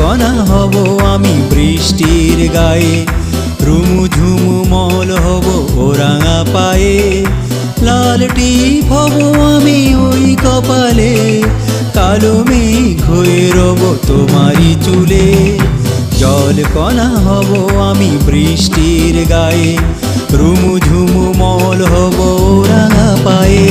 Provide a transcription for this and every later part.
কণা হব আমি বৃষ্টির গায়ে, রুমুঝুমু মল হব ও রাঙা পায়ে। লাল টিপ হব আমি ওই কপালে, কালো মেঘ হয়ে রব তোমারই চুলে। জল কণা হব আমি বৃষ্টির গায়ে, রুমুঝুমু মল হব ও রাঙা পায়ে।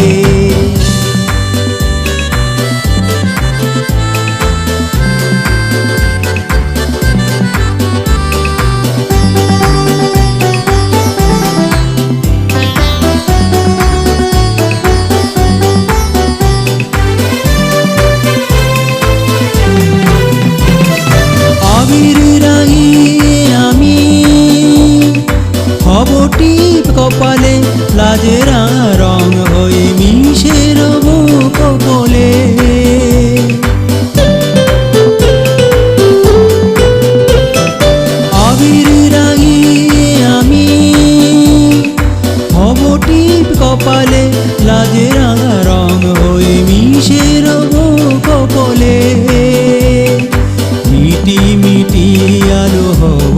আবির রাঙিয়ে আমি হব টিপ কপালে, লাজের রং হয়ে মিশে রব কপলে। আবির রাঙিয়ে আমি হব টিপ কপালে, লাজের রং হয়ে মিশে রব কপলে। মিটি মিটি আলো হব,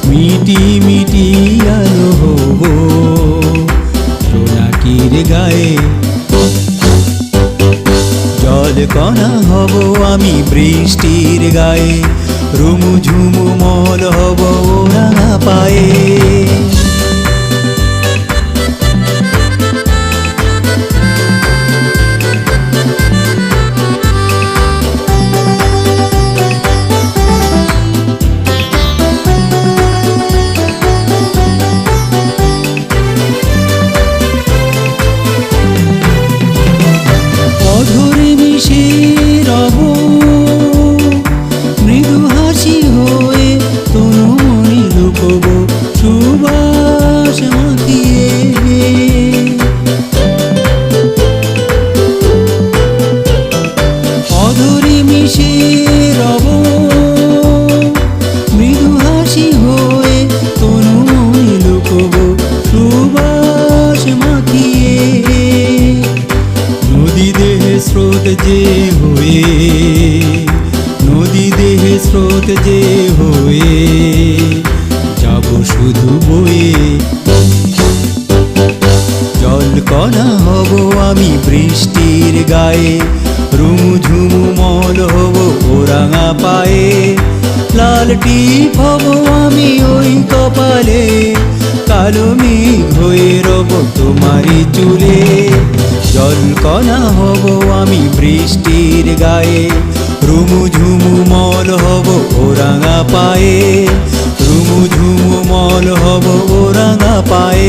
মিটি মিটি আলো হব জোনাকির গায়ে। জল কণা হব আমি বৃষ্টির গায়ে, রুমুঝুমু মল হব ও রাঙা পায়ে। অধরে মিশে রব মৃদু হাসি হয়ে, তনু মনে লুকব সুবাস মাখিয়ে। অধরে মিশে রব মৃদু হাসি হয়ে, তনু মনে লুকব সুবাস মাখিয়ে। নদী দেহে স্রোত যে হয়ে, নদী দেহে স্রোত যে হয়ে যাব শুধু বয়ে। জল কণা হব আমি বৃষ্টির গায়ে, রুমুঝুমু মল হব ও রাঙা পায়ে। লাল টিপ হব আমি ওই কপালে, কালো মেঘ হয়ে রব তোমারই চুলে। জল কণা হব আমি বৃষ্টির গায়ে, রুমুঝুমু মল হব ও রাঙা পায়ে। রুমুঝুমু মল হব ও রাঙা পায়ে।